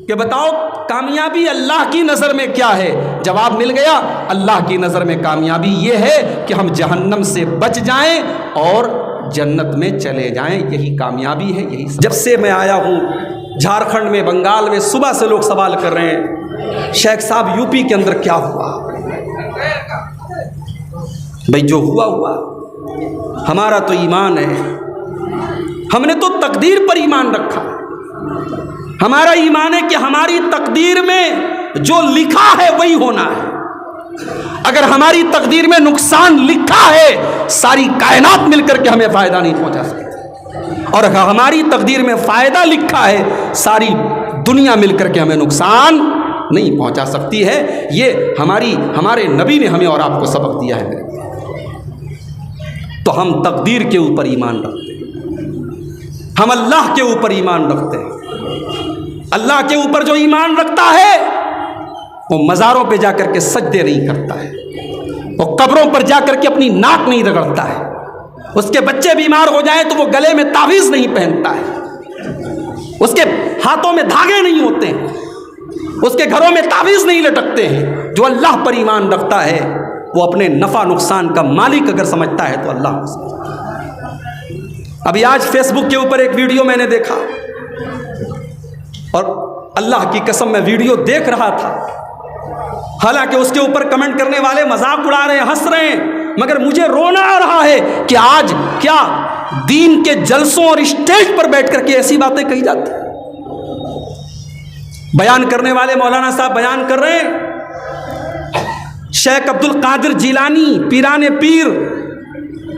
कि बताओ कामयाबी अल्लाह की नज़र में क्या है? जवाब मिल गया, अल्लाह की नज़र में कामयाबी ये है कि हम जहन्नम से बच जाएं और जन्नत में चले जाएं, यही कामयाबी है। यही जब से मैं आया हूँ झारखंड में, बंगाल में, सुबह से लोग सवाल कर रहे हैं शेख साहब यूपी के अंदर क्या हुआ? भाई जो हुआ हुआ, हमारा तो ईमान है, हमने तो तकदीर पर ईमान रखा। हमारा ईमान है कि हमारी तकदीर में जो लिखा है वही होना है। अगर हमारी तकदीर में नुकसान लिखा है, सारी कायनात मिलकर के हमें फायदा नहीं पहुंचा सकती, और अगर हमारी तकदीर में फायदा लिखा है, सारी दुनिया मिलकर के हमें नुकसान नहीं पहुंचा सकती है। ये हमारे नबी ने हमें और आपको सबक दिया है। तो हम तकदीर के ऊपर ईमान रखते हैं, हम अल्लाह के ऊपर ईमान रखते हैं। अल्लाह के ऊपर जो ईमान रखता है वो मज़ारों पे जाकर के सजदे नहीं करता है, वो कब्रों पर जाकर के अपनी नाक नहीं रगड़ता है, उसके बच्चे बीमार हो जाएं तो वो गले में तावीज़ नहीं पहनता है, उसके हाथों में धागे नहीं होते हैं, उसके घरों में तावीज़ नहीं लटकते हैं। जो अल्लाह पर ईमान रखता है वो अपने नफ़ा नुकसान का मालिक अगर समझता है तो अल्लाह को समझता है। अभी आज फेसबुक के ऊपर एक वीडियो मैंने देखा, और अल्लाह की कसम मैं वीडियो देख रहा था, हालांकि उसके ऊपर कमेंट करने वाले मजाक उड़ा रहे हैं, हंस रहे हैं, मगर मुझे रोना आ रहा है कि आज क्या दीन के जलसों और स्टेज पर बैठ करके ऐसी बातें कही जाती। बयान करने वाले मौलाना साहब बयान कर रहे हैं, शेख अब्दुल कादिर जिलानी पीराने पीर,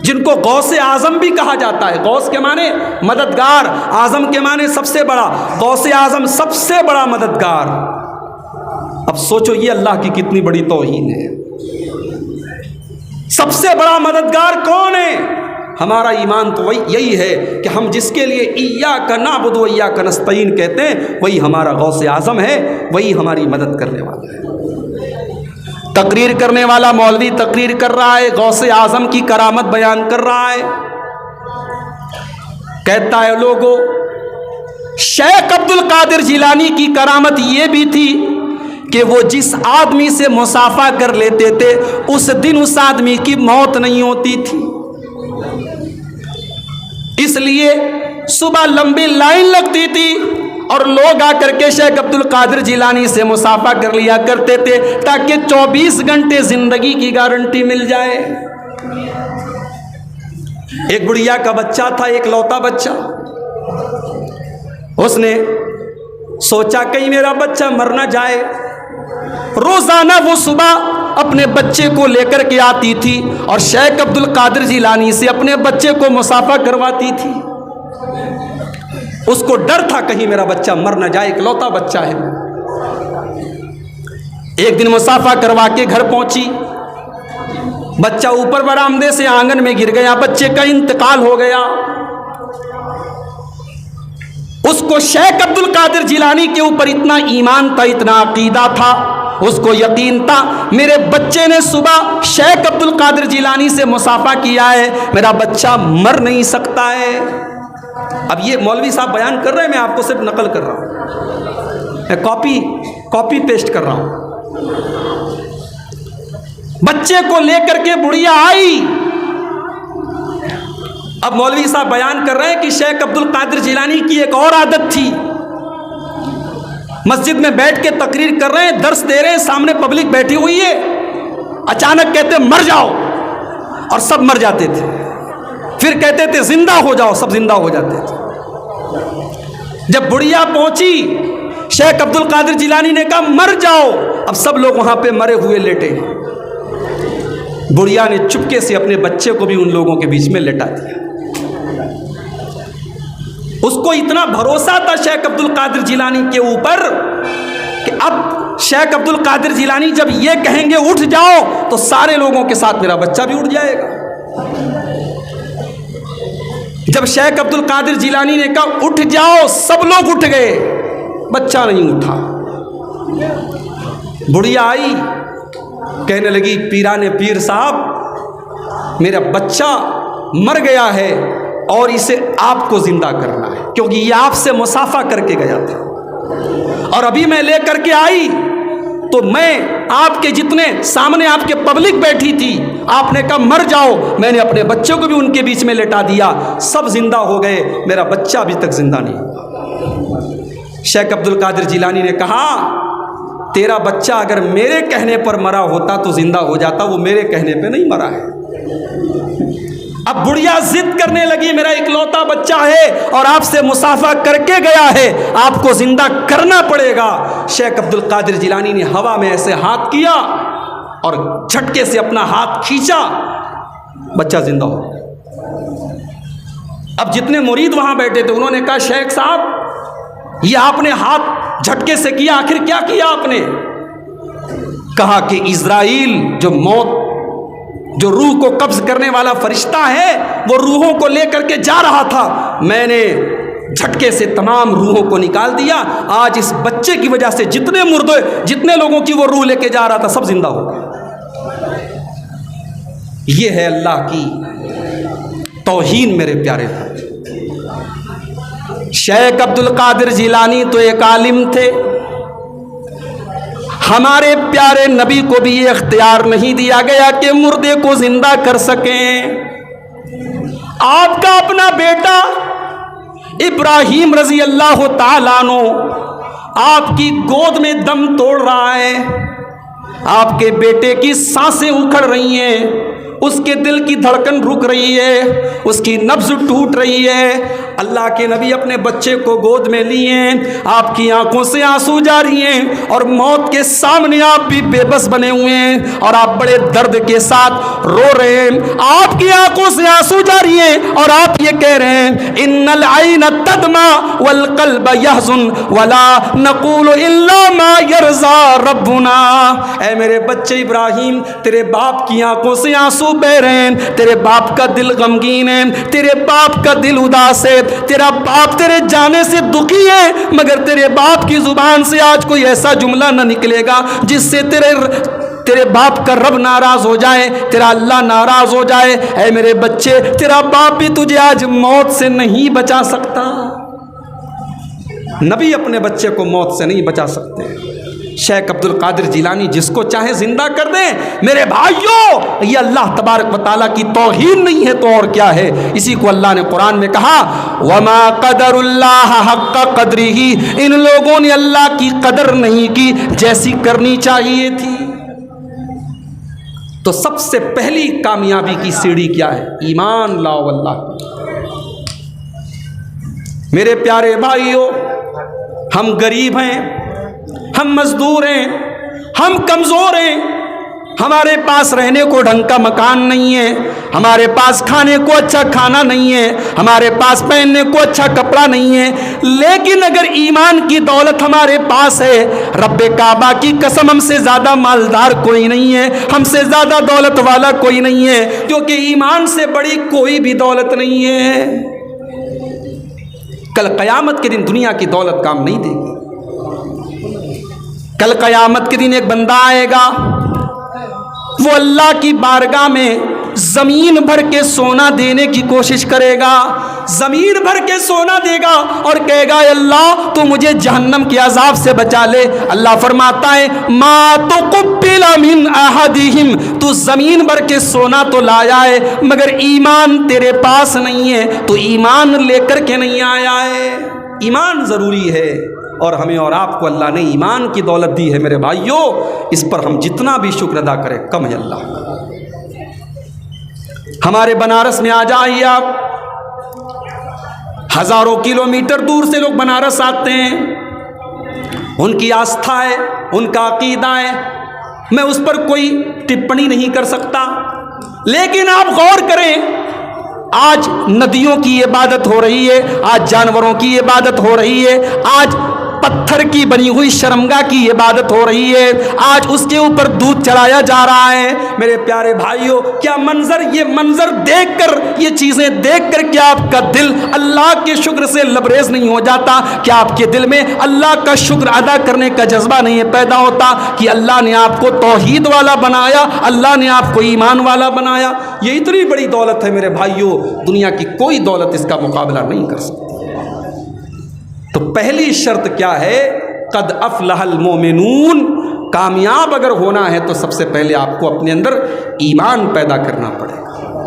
जिनको गौसे आजम भी कहा जाता है, गौस के माने मददगार, आजम के माने सबसे बड़ा, गौसे आजम सबसे बड़ा मददगार। अब सोचो ये अल्लाह की कितनी बड़ी तौहीन है। सबसे बड़ा मददगार कौन है? हमारा ईमान तो वही यही है कि हम जिसके लिए इय्याका नअबुदु व इय्याका नस्तईन कहते हैं, वही हमारा गौसे आजम है, वही हमारी मदद करने वाला है। तकरीर करने वाला मौलवी तकरीर कर रहा है, गौसे आजम की करामत बयान कर रहा है, कहता है लोगों शेख अब्दुल कादिर जिलानी की करामत ये भी थी कि वो जिस आदमी से मुसाफा कर लेते थे उस दिन उस आदमी की मौत नहीं होती थी, इसलिए सुबह लंबी लाइन लगती थी और लोग आकर के शेख अब्दुल कादिर जिलानी से मुसाफा कर लिया करते थे ताकि 24 घंटे जिंदगी की गारंटी मिल जाए। एक बुढ़िया का बच्चा था, एक लौता बच्चा, उसने सोचा कहीं मेरा बच्चा मर ना जाए। रोजाना वो सुबह अपने बच्चे को लेकर के आती थी और शेख अब्दुल कादिर जिलानी से अपने बच्चे को मुसाफा करवाती थी। उसको डर था कहीं मेरा बच्चा मर ना जाए, इकलौता बच्चा है। एक दिन मुसाफा करवा के घर पहुंची, बच्चा ऊपर बरामदे से आंगन में गिर गया, बच्चे का इंतकाल हो गया। उसको शेख अब्दुल कादिर जिलानी के ऊपर इतना ईमान था, इतना अकीदा था, उसको यकीन था मेरे बच्चे ने सुबह शेख अब्दुल कादिर जिलानी से मुसाफा किया है, मेरा बच्चा मर नहीं सकता है। अब ये मौलवी साहब बयान कर रहे हैं, मैं आपको सिर्फ नकल कर रहा हूं, मैं कॉपी पेस्ट कर रहा हूं। बच्चे को लेकर के बुढ़िया आई। अब मौलवी साहब बयान कर रहे हैं कि शेख अब्दुल कादिर जिलानी की एक और आदत थी, मस्जिद में बैठ के तकरीर कर रहे हैं, दर्स दे रहे हैं, सामने पब्लिक बैठी हुई है, अचानक कहते मर जाओ और सब मर जाते थे, फिर कहते थे जिंदा हो जाओ, सब जिंदा हो जाते थे। जब बुढ़िया पहुंची, शेख अब्दुल कादिर जिलानी ने कहा मर जाओ, अब सब लोग वहां पे मरे हुए लेटे। बुढ़िया ने चुपके से अपने बच्चे को भी उन लोगों के बीच में लेटा दिया। उसको इतना भरोसा था शेख अब्दुल कादिर जिलानी के ऊपर कि अब शेख अब्दुल कादिर जिलानी जब ये कहेंगे उठ जाओ तो सारे लोगों के साथ मेरा बच्चा भी उठ जाएगा। जब शेख अब्दुल कादिर जिलानी ने कहा उठ जाओ, सब लोग उठ गए, बच्चा नहीं उठा। बुढ़िया आई, कहने लगी पीराने पीर साहब, मेरा बच्चा मर गया है और इसे आपको जिंदा करना है, क्योंकि ये आपसे मुसाफा करके गया था। और अभी मैं लेकर के आई तो मैं आपके जितने सामने आपके पब्लिक बैठी थी, आपने कहा मर जाओ, मैंने अपने बच्चों को भी उनके बीच में लेटा दिया, सब जिंदा हो गए, मेरा बच्चा अभी तक जिंदा नहीं हुआ। शेख अब्दुल कादिर जिलानी ने कहा तेरा बच्चा अगर मेरे कहने पर मरा होता तो जिंदा हो जाता, वो मेरे कहने पे नहीं मरा है। अब बुढ़िया जिद करने लगी, मेरा इकलौता बच्चा है और आपसे मुसाफा करके गया है, आपको जिंदा करना पड़ेगा। शेख अब्दुल कादिर जिलानी ने हवा में ऐसे हाथ किया और झटके से अपना हाथ खींचा, बच्चा जिंदा हो गया। अब जितने मुरीद वहां बैठे थे उन्होंने कहा शेख साहब ये आपने हाथ झटके से किया, आखिर क्या किया आपने? कहा कि इज़राइल जो मौत, जो रूह को कब्ज करने वाला फरिश्ता है, वो रूहों को लेकर के जा रहा था, मैंने झटके से तमाम रूहों को निकाल दिया। आज इस बच्चे की वजह से जितने मुर्दे, जितने लोगों की वो रूह लेके जा रहा था, सब जिंदा हो गए। ये है अल्लाह की तौहीन मेरे प्यारे। शेख अब्दुल कादिर जिलानी तो एक आलिम थे, हमारे प्यारे नबी को भी ये इख्तियार नहीं दिया गया कि मुर्दे को जिंदा कर सकें। आपका अपना बेटा इब्राहिम रजी अल्लाह ताला अन्हु आपकी गोद में दम तोड़ रहा है, आपके बेटे की सांसें उखड़ रही हैं, उसके दिल की धड़कन रुक रही है, उसकी नब्ज टूट रही है। अल्लाह के नबी अपने बच्चे को गोद में लिए, आपकी आंखों से आंसू जा रही हैं और मौत के सामने आप भी बेबस बने हुए हैं और आप बड़े दर्द के साथ रो रहे हैं। आपकी आंखों से आंसू जा रही हैं और आप ये कह रहे हैं इन्नल आइना तदमा वल कल्ब यहज़ुन वला नक़ूलु इल्ला मा यरज़ा रब्बुना। ऐ मेरे बच्चे इब्राहिम, तेरे बाप की आंखों से आंसू बह रहे हैं, तेरे बाप का दिल गमगीन है, तेरे बाप का दिल उदास है, तेरा बाप तेरे जाने से दुखी है, मगर तेरे बाप की जुबान से आज कोई ऐसा जुमला न निकलेगा जिससे तेरे बाप का रब नाराज हो जाए, तेरा अल्लाह नाराज हो जाए। ऐ मेरे बच्चे, तेरा बाप भी तुझे आज मौत से नहीं बचा सकता। नबी अपने बच्चे को मौत से नहीं बचा सकते। शेख अब्दुल कादिर जिलानी जिसको चाहे जिंदा कर दें। मेरे भाइयों, ये अल्लाह तबारक व तआला की तौहीन नहीं है तो और क्या है? इसी को अल्लाह ने कुरान में कहा वमा कदरुल्लाह हक्का कदरिही, इन लोगों ने अल्लाह की कदर नहीं की जैसी करनी चाहिए थी। तो सबसे पहली कामयाबी की सीढ़ी क्या है? ईमान लाओ अल्लाह। मेरे प्यारे भाइयों, हम गरीब हैं, हम मजदूर हैं, हम कमज़ोर हैं, हमारे पास रहने को ढंग का मकान नहीं है, हमारे पास खाने को अच्छा खाना नहीं है, हमारे पास पहनने को अच्छा कपड़ा नहीं है। लेकिन अगर ईमान की दौलत हमारे पास है, रब्बे काबा की कसम हमसे ज़्यादा मालदार कोई नहीं है, हमसे ज़्यादा दौलत वाला कोई नहीं है, क्योंकि ईमान से बड़ी कोई भी दौलत नहीं है। कल क़यामत के दिन दुनिया की दौलत काम नहीं देगी। कल क़यामत के दिन एक बंदा आएगा, वो अल्लाह की बारगाह में ज़मीन भर के सोना देने की कोशिश करेगा, ज़मीन भर के सोना देगा और कहेगा अल्लाह तो मुझे जहन्नम के अजाब से बचा ले। अल्लाह फरमाता है मा तुक़ब्बिला मिन अहदिहिम, तू ज़मीन भर के सोना तो लाया है मगर ईमान तेरे पास नहीं है, तो ईमान लेकर के नहीं आया है। ईमान ज़रूरी है और हमें और आपको अल्लाह ने ईमान की दौलत दी है। मेरे भाइयों, इस पर हम जितना भी शुक्र अदा करें कम है अल्लाह का। हमारे बनारस में आ जाइए आप, हज़ारों किलोमीटर दूर से लोग बनारस आते हैं, उनकी आस्था है, उनका अकीदा है, मैं उस पर कोई टिप्पणी नहीं कर सकता। लेकिन आप गौर करें, आज नदियों की इबादत हो रही है, आज जानवरों की इबादत हो रही है, आज पत्थर की बनी हुई शर्मगाह की इबादत हो रही है, आज उसके ऊपर दूध चढ़ाया जा रहा है। मेरे प्यारे भाइयों, क्या मंजर, ये मंजर देखकर, ये चीज़ें देखकर क्या आपका दिल अल्लाह के शुक्र से लबरेज नहीं हो जाता? क्या आपके दिल में अल्लाह का शुक्र अदा करने का जज्बा नहीं पैदा होता कि अल्लाह ने आपको तौहीद वाला बनाया, अल्लाह ने आपको ईमान वाला बनाया? ये इतनी बड़ी दौलत है मेरे भाइयों, दुनिया की कोई दौलत इसका मुकाबला नहीं कर सकती। तो पहली शर्त क्या है? कद अफलहल मोमिनून। कामयाब अगर होना है तो सबसे पहले आपको अपने अंदर ईमान पैदा करना पड़ेगा।